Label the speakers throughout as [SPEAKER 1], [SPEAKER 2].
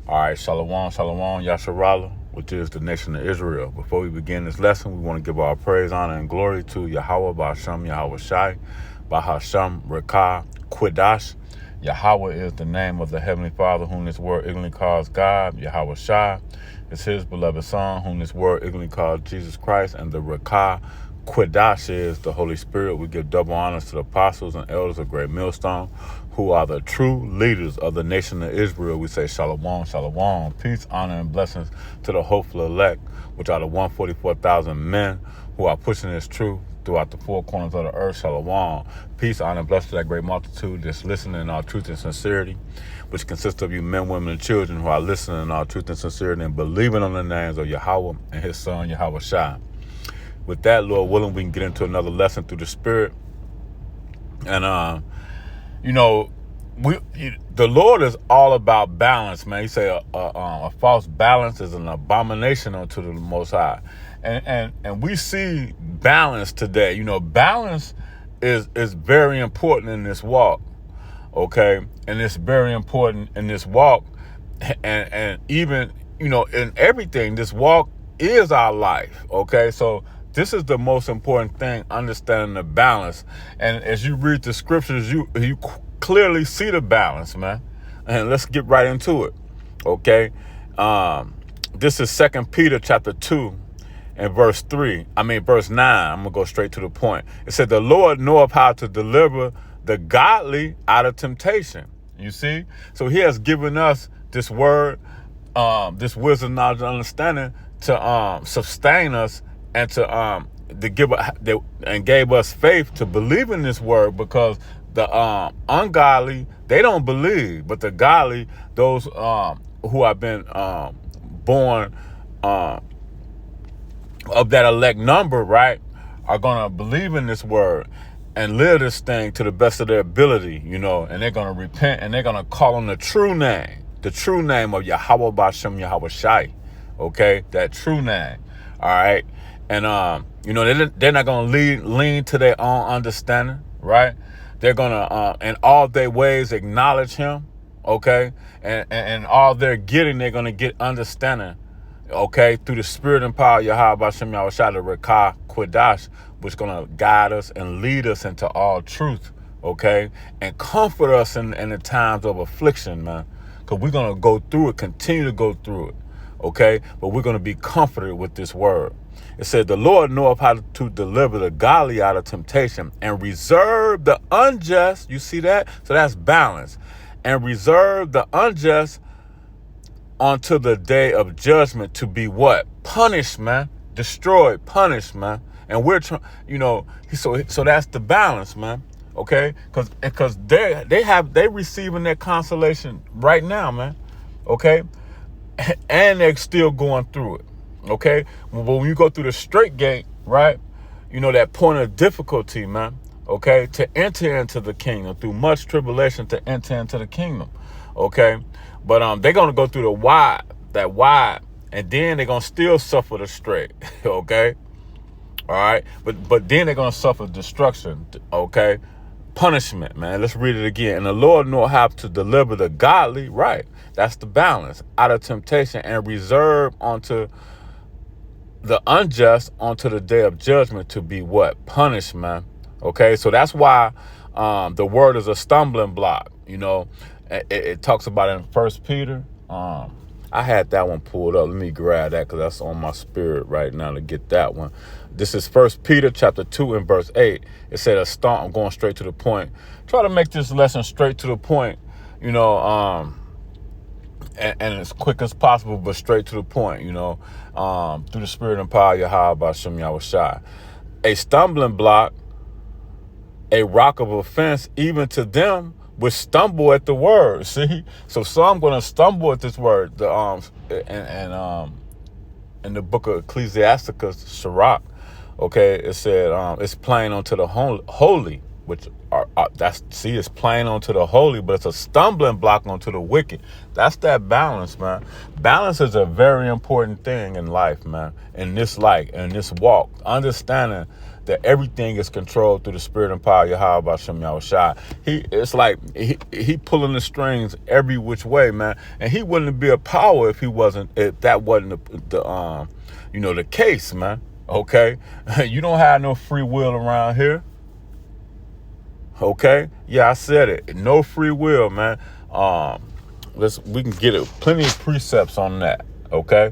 [SPEAKER 1] All right, Shalom, Shalom, Yasharala, which is the nation of Israel. Before we begin this lesson, we want to give our praise, honor, and glory to Yahweh, Ba'ashem, Yahweh Shai, Bahasham, Rekah, Quidash. Yahweh is the name of the Heavenly Father, whom this word ignorantly calls God. Yahweh Shai is his beloved Son, whom this word ignorantly calls Jesus Christ. And the Rekah, Quidash is the Holy Spirit. We give double honors to the apostles and elders of Great Millstone, who are the true leaders of the nation of Israel. We say shalom, shalom, peace, honor, and blessings to the hopeful elect, which are the 144,000 men who are pushing this truth throughout the four corners of the earth. Shalom, peace, honor, and blessings to that great multitude that's listening in all truth and sincerity, which consists of you men, women, and children who are listening in all truth and sincerity and believing on the names of Yahweh and his Son, Yahweh Shai. With that, Lord willing, we can get into another lesson through the Spirit. And, the Lord is all about balance, man. He say a false balance is an abomination unto the Most High. And we see balance today. You know, balance is very important in this walk, okay? And it's very important in this walk. And even, in everything, this walk is our life, okay? So this is the most important thing, understanding the balance. And as you read the scriptures, you clearly see the balance, man. And let's get right into it, okay? This is 2 Peter chapter 2 and verse 9. I'm going to go straight to the point. It said, the Lord knoweth how to deliver the godly out of temptation. You see? So he has given us this word, this wisdom, knowledge, and understanding to sustain us and to gave us faith to believe in this word, because the ungodly, they don't believe, but the godly, those who have been born of that elect number, right, are gonna believe in this word and live this thing to the best of their ability, and they're gonna repent and they're gonna call on the true name of Yahweh Ba'ashem Yahweh Shai, okay, that true name. All right. And, they're not going to lean to their own understanding, right? They're going to, in all their ways, acknowledge him, okay? And all they're getting, they're going to get understanding, okay, through the spirit and power of Yahweh Ba'ashem Yahweh Shai, the Rekah Quidash, which is going to guide us and lead us into all truth, okay? And comfort us in the times of affliction, man. Because we're going to go through it, continue to go through it, okay? But we're going to be comforted with this word. It said, the Lord knoweth how to deliver the godly out of temptation and reserve the unjust. You see that? So that's balance. And reserve the unjust unto the day of judgment to be what? Punished, man. Destroyed, punished, man. And we're trying, so that's the balance, man. Okay? Because they receiving their consolation right now, man. Okay? And they're still going through it. Okay, but when you go through the straight gate, right, that point of difficulty, man, okay, to enter into the kingdom, through much tribulation to enter into the kingdom, okay, but they're going to go through that wide, and then they're going to still suffer the straight, okay, all right, but then they're going to suffer destruction, okay, punishment, man. Let's read it again. And the Lord know how to deliver the godly, right, that's the balance, out of temptation and reserve unto the unjust onto the day of judgment to be what? Punished, man. Okay, so that's why the word is a stumbling block. It talks about it in 1 Peter. I had that one pulled up. Let me grab that because that's on my spirit right now to get that one. This is 1 Peter chapter 2 and verse 8. It said I'm going straight to the point. Try to make this lesson straight to the point, and as quick as possible, but straight to the point, through the spirit and power of Yahweh Ba'ashem Yahweh Shai. A stumbling block, a rock of offense, even to them which stumble at the word. See? So some going to stumble at this word. In the book of Ecclesiasticus, Sirach, okay, it said, it's plain unto the holy, which that's, see, it's plain onto the holy, but it's a stumbling block onto the wicked. That's that balance, man. Balance is a very important thing in life, man. In this life, in this walk, understanding that everything is controlled through the spirit and power of Yahweh Hashem Yahushua. It's like he pulling the strings every which way, man. And he wouldn't be a power if that wasn't the case, man. Okay, you don't have no free will around here. Okay, yeah, I said it. No free will, man. We can get it. Plenty of precepts on that. Okay,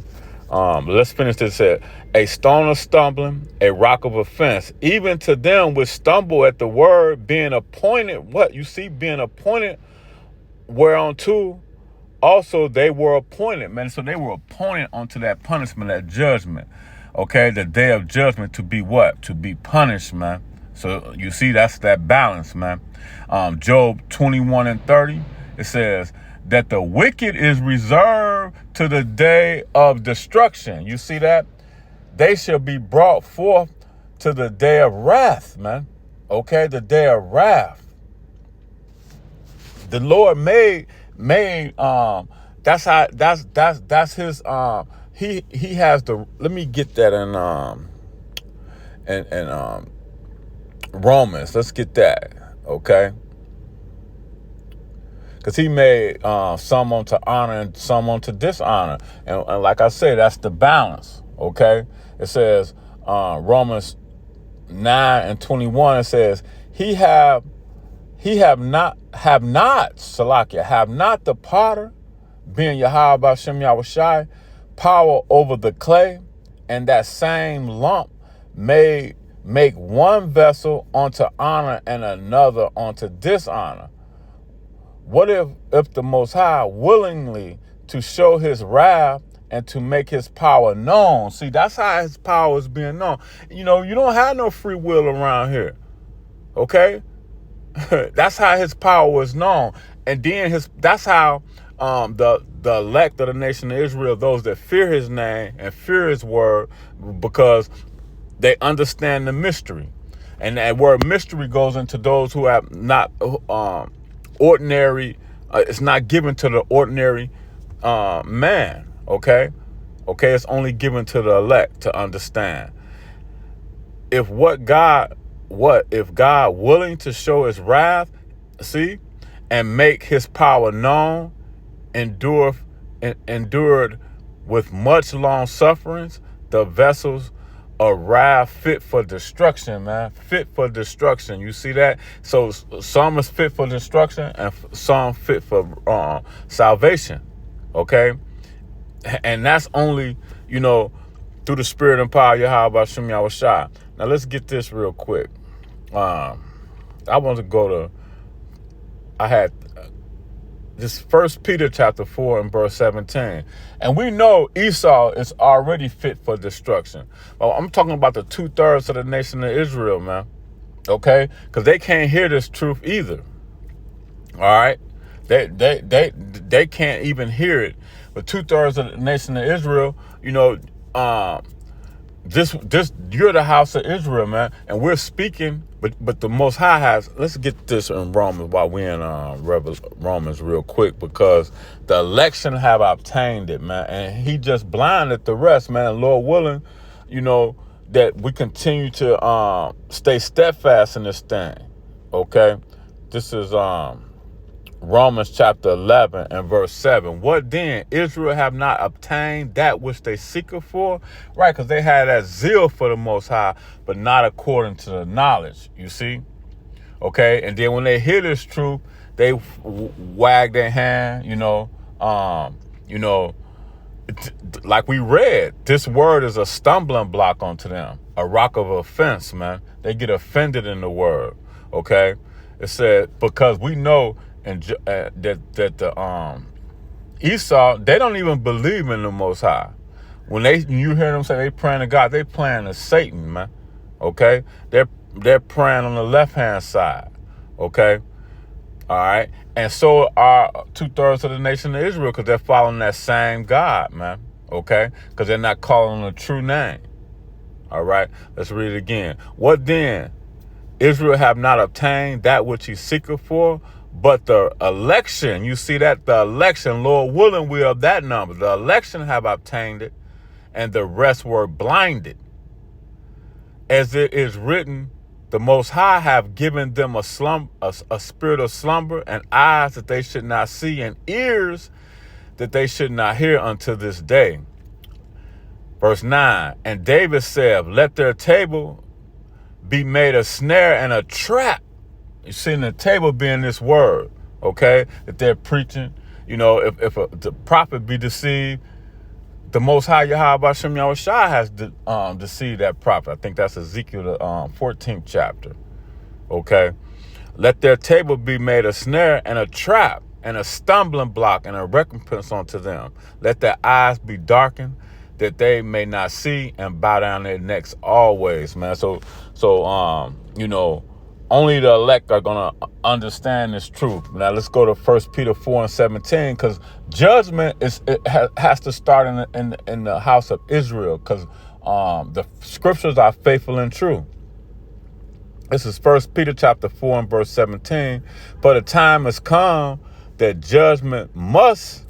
[SPEAKER 1] let's finish this here. A stone of stumbling, a rock of offense, even to them which stumble at the word, being appointed. What you see, being appointed, whereunto also they were appointed, man. So they were appointed unto that punishment, that judgment. Okay, the day of judgment to be what? To be punished, man. So you see, that's that balance, man. Job 21:30, it says that the wicked is reserved to the day of destruction. You see that? They shall be brought forth to the day of wrath, man. Okay, the day of wrath. The Lord made that's his he has the, let me get that in Romans. Let's get that, okay? Because he made some unto honor and some unto dishonor. And like I say, that's the balance, okay? It says, Romans 9:21, it says, have not, Salakia, have not the potter, being Yahweh Hashem Yahushai, power over the clay, and that same lump make one vessel unto honor and another unto dishonor. What if the Most High willingly to show his wrath and to make his power known? See, that's how his power is being known. You don't have no free will around here. Okay? That's how his power is known. And then that's how the elect of the nation of Israel, those that fear his name and fear his word, because they understand the mystery. And that word mystery goes into those who have not ordinary, it's not given to the ordinary man, okay? Okay, it's only given to the elect to understand. If God willing to show his wrath, see, and make his power known, endured with much long sufferings, the vessels of wrath fit for destruction, man. Fit for destruction. You see that? So some is fit for destruction and some fit for salvation. Okay? And that's only, through the spirit and power of Yahweh Hashem Yahushua. Now let's get this real quick. I want to go to, I had this 1 Peter chapter 4 and verse 17. And we know Esau is already fit for destruction. Well, I'm talking about the 2/3 of the nation of Israel, man. Okay? Because they can't hear this truth either. All right? They can't even hear it. But 2/3 of the nation of Israel, this you're the house of Israel, man, and we're speaking, but the Most High has. Let's get this in Romans while we're in Romans real quick, because the election have obtained it, man, and he just blinded the rest, man. And Lord willing, that we continue to stay steadfast in this thing. Okay, this is Romans chapter 11 and verse 7. What then? Israel have not obtained that which they seeketh for? Right, because they had that zeal for the Most High, but not according to the knowledge, you see? Okay, and then when they hear this truth, they wag their hand, like we read, this word is a stumbling block unto them, a rock of offense, man. They get offended in the word, okay? It said, because we know and that the Esau, they don't even believe in the Most High. When you hear them say they praying to God, they praying to Satan, man. Okay, they're praying on the left hand side. Okay, all right, and so are 2/3 of the nation of Israel, because they're following that same God, man. Okay, because they're not calling on the true name. All right, let's read it again. What then? Israel have not obtained that which he seeketh for, but the election, you see that? The election, Lord willing, we are of that number. The election have obtained it, and the rest were blinded. As it is written, the Most High have given them a spirit of slumber, and eyes that they should not see, and ears that they should not hear unto this day. Verse 9, and David said, let their table be made a snare and a trap. You see the table being this word, okay, that they're preaching. You know, if the prophet be deceived, the Most High Yahweh Hashem Yahushua has deceived that prophet. I think that's Ezekiel, the 14th chapter. Okay. Let their table be made a snare and a trap and a stumbling block and a recompense unto them. Let their eyes be darkened that they may not see, and bow down their necks always, man. So, you know, only the elect are going to understand this truth. Now, let's go to 1 Peter 4:17, because judgment has to start in the house of Israel, because the scriptures are faithful and true. This is 1 Peter chapter 4 and verse 17. But a time has come that judgment must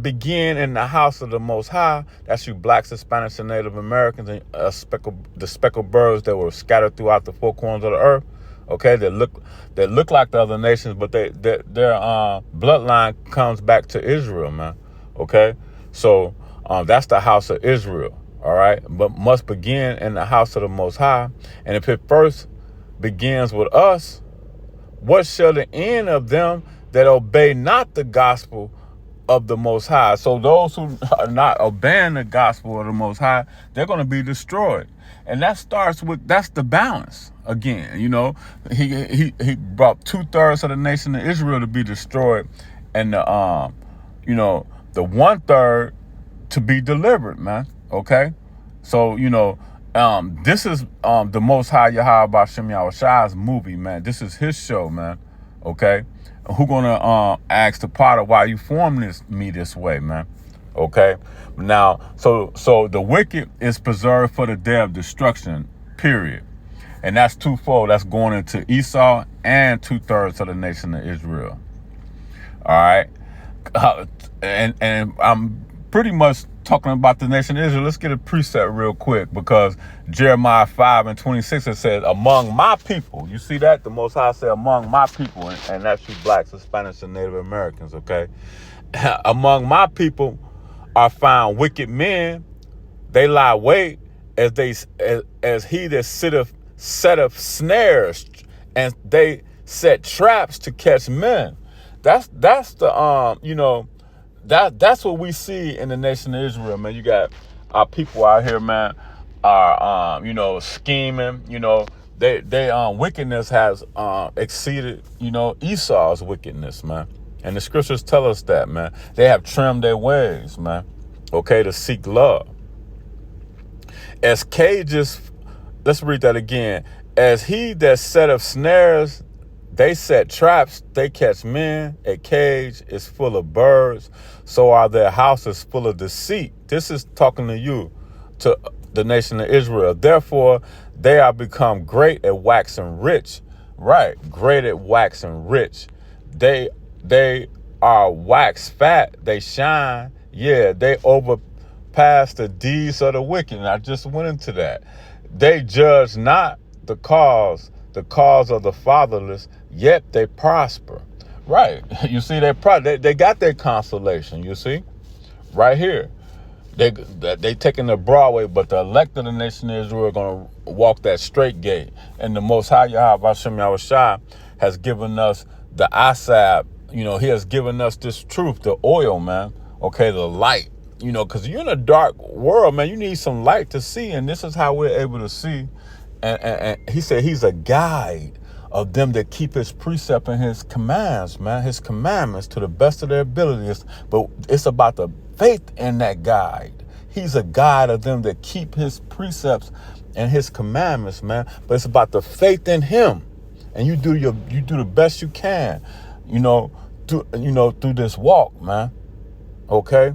[SPEAKER 1] begin in the house of the Most High. That's you blacks, Hispanics, and Native Americans, and the speckled birds that were scattered throughout the four corners of the earth. Okay, that look like the other nations, but their bloodline comes back to Israel, man. Okay, so that's the house of Israel. All right, but must begin in the house of the Most High. And if it first begins with us, what shall the end of them that obey not the gospel of the Most High? So those who are not obeying the gospel of the Most High, they're going to be destroyed. And that starts with, that's the balance. Again, you know, he brought 2/3 of the nation of Israel to be destroyed, and the 1/3 to be delivered, man. Okay, so you know, this is the Most High Yahweh Hashem Yahushua's movie, man. This is his show, man. Okay, who gonna ask the potter why you formed me this way, man? Okay, now so the wicked is preserved for the day of destruction, period. And that's twofold. That's going into Esau and 2/3 of the nation of Israel. All right. And I'm pretty much talking about the nation of Israel. Let's get a precept real quick, because Jeremiah 5:26, it says, among my people. You see that? The Most High said, among my people. And that's you blacks, Hispanics, and Native Americans. Okay. Among my people are found wicked men. They lie wait as he that setteth snares, and they set traps to catch men. That's the that's what we see in the nation of Israel, man. You got our people out here, man, are scheming. You know, they wickedness has exceeded Esau's wickedness, man. And the scriptures tell us that, man. They have trimmed their ways, man. Okay, to seek love. As cages. Let's read that again. As he that setteth snares, they set traps, they catch men. A cage is full of birds, so are their houses full of deceit. This is talking to you, to the nation of Israel. Therefore, they are become great at waxing rich. Right, great at waxing rich. They are wax fat, they shine. Yeah, they overpass the deeds of the wicked. And I just went into that. They judge not the cause of the fatherless, yet they prosper. Right. You see, they got their consolation, you see, right here. They taking the broad way, but the elect of the nation of Israel are going to walk that straight gate. And the Most High Yahweh Hashem Yahushua has given us the asab. You know, he has given us this truth, the oil, man. Okay, the light. You know, because you're in a dark world, man. You need some light to see, and this is how we're able to see. And he said he's a guide of them that keep his precept and his commands, man. His commandments to the best of their abilities. But it's about the faith in that guide. He's a guide of them that keep his precepts and his commandments, man. But it's about the faith in him, and you do the best you can, through this walk, man. Okay.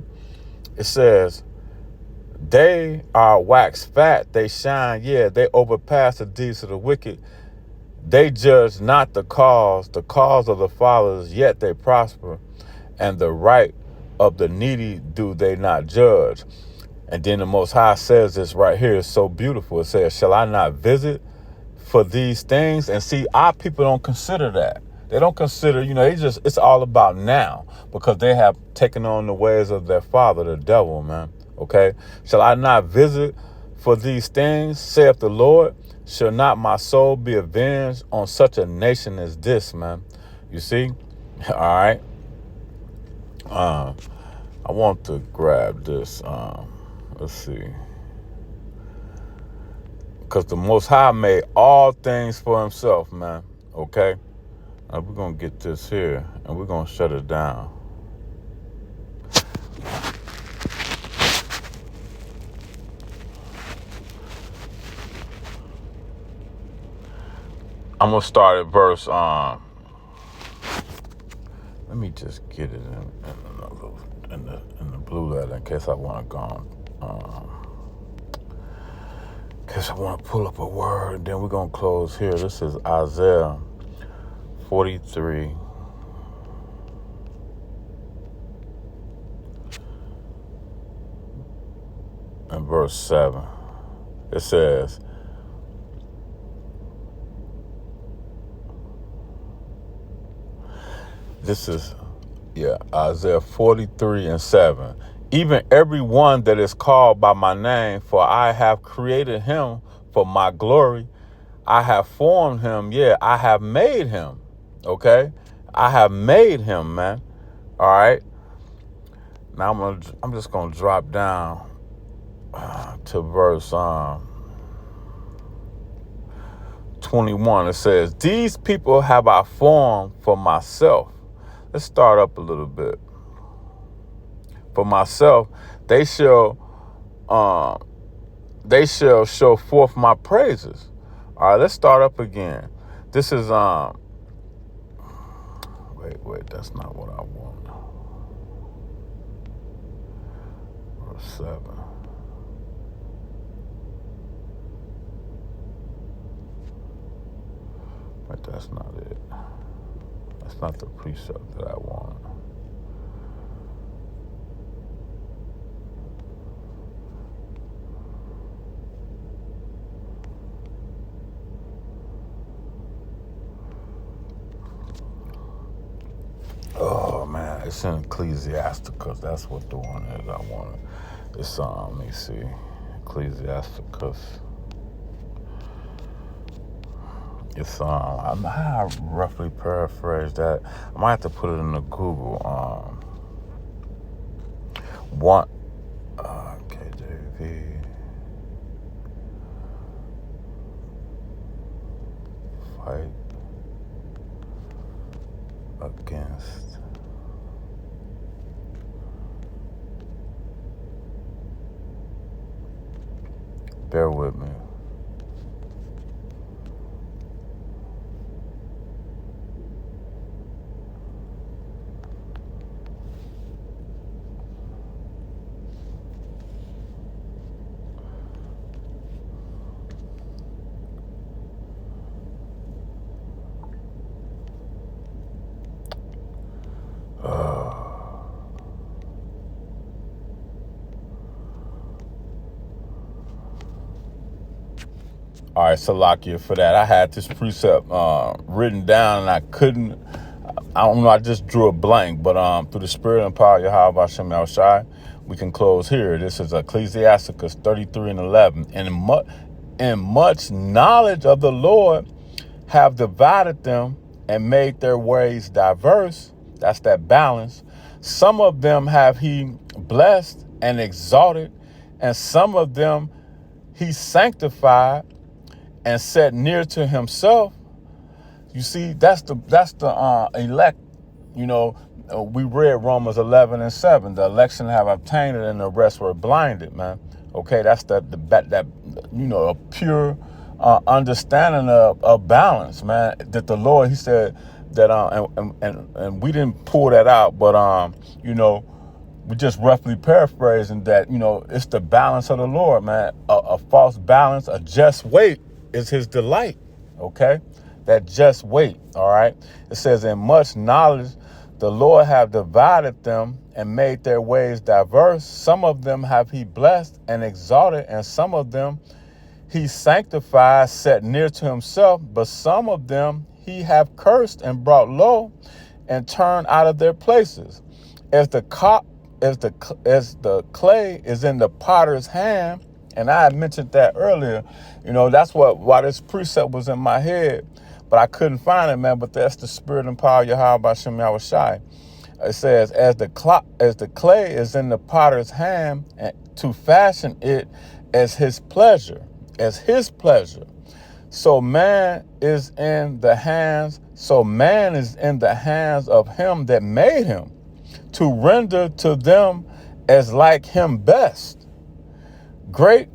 [SPEAKER 1] It says, they are wax fat, they shine, yeah, they overpass the deeds of the wicked. They judge not the cause of the fathers, yet they prosper, and the right of the needy do they not judge. And then the Most High says this right here. It's so beautiful. It says, shall I not visit for these things? And see, our people don't consider that. They don't consider, it's all about now, because they have taken on the ways of their father, the devil, man. Okay. Shall I not visit for these things, saith the Lord? Shall not my soul be avenged on such a nation as this, man? You see? All right. I want to grab this. Let's see. Because the Most High made all things for himself, man. Okay? We're going to get this here, and we're going to shut it down. I'm going to start at verse... let me just get it in the blue letter in case I want to go on. In case I want to pull up a word. Then we're going to close here. This is Isaiah 43. And verse 7. It says, this is, Isaiah 43 and 7. Even every one that is called by my name, for I have created him for my glory. I have formed him. I have made him. Okay? I have made him, man. All right? Now I'm just going to drop down to verse 21. It says, these people have I formed for myself. Let's start up a little bit. For myself, they shall show forth my praises. All right, let's start up again. This is wait, that's not what I want. Verse 7. But that's not it. That's not the precept that I want. Oh man, it's in Ecclesiasticus. That's what the one is I wanted. It's let me see, Ecclesiasticus. It's I roughly paraphrase that. I might have to put it in the Google. KJV. Fight against. Bear with me. All right, Salakia, for that. I had this precept written down, and I don't know, I just drew a blank, but through the spirit and power of Yahweh Hashem Yahushai, we can close here. This is Ecclesiasticus 33 and 11. And much knowledge of the Lord have divided them and made their ways diverse. That's that balance. Some of them have he blessed and exalted, and some of them he sanctified and set near to himself. You see, that's the elect. We read Romans 11 and 7. The election have obtained it, and the rest were blinded, man. Okay, that's that a pure understanding of balance, man. That the Lord, he said that and we didn't pull that out, but we just roughly paraphrasing that, it's the balance of the Lord, man. A false balance, a just weight is his delight. Okay, that just wait. All right. It says, in much knowledge, the Lord have divided them and made their ways diverse. Some of them have he blessed and exalted, and some of them he sanctified, set near to himself. But some of them he have cursed and brought low and turned out of their places. As the clay is in the potter's hand, and I had mentioned that earlier, that's why this precept was in my head, but I couldn't find it, man. But that's the spirit and power of Yahweh B'Shem Yahushai. It says, as the clay is in the potter's hand, and to fashion it as his pleasure, So man is in the hands of him that made him, to render to them as like him best. Great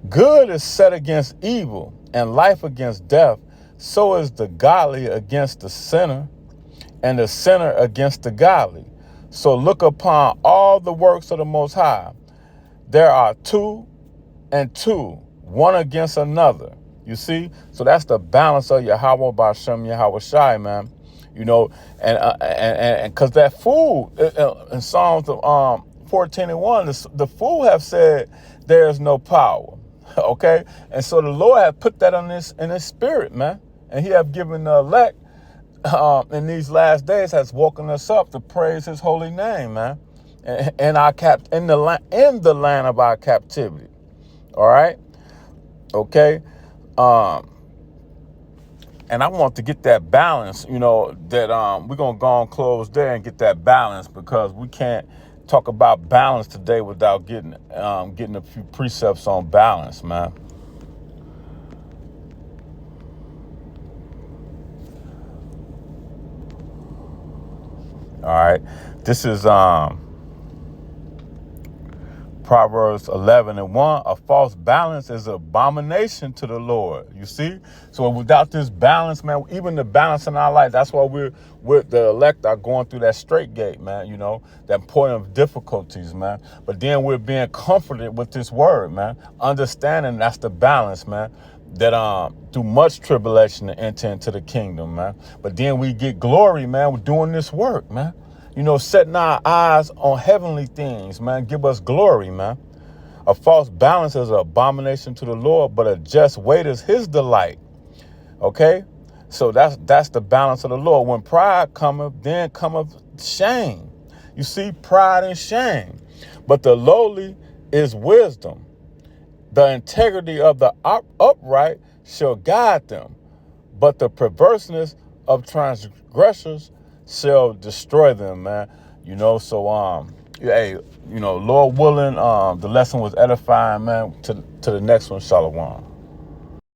[SPEAKER 1] good is set against evil, and life against death. So is the godly against the sinner, and the sinner against the godly. So look upon all the works of the Most High. There are two and two, one against another. You see? So that's the balance of Yahweh B'Shem Yahushai, man. And because that fool in Psalms 14:1, the fool have said there is no power. Okay? And so the Lord have put that in his spirit, man. And he have given the elect in these last days, has woken us up to praise his holy name, man. In the land of our captivity. All right? Okay? And I want to get that balance, that we're going to go and close there and get that balance, because we can't talk about balance today without getting a few precepts on balance, man. All right. This is Proverbs 11:1. A false balance is an abomination to the Lord. You see? So without this balance, man, even the balance in our life, that's why we're the elect are going through that straight gate, man, that point of difficulties, man. But then we're being comforted with this word, man. Understanding that's the balance, man. That through much tribulation to enter into the kingdom, man. But then we get glory, man. We're doing this work, man. Setting our eyes on heavenly things, man. Give us glory, man. A false balance is an abomination to the Lord, but a just weight is his delight. Okay? So that's the balance of the Lord. When pride cometh, then cometh shame. You see, pride and shame. But the lowly is wisdom. The integrity of the upright shall guide them, but the perverseness of transgressors shall destroy them, man. Hey, Lord willing, the lesson was edifying, man. To the next one, Shalom.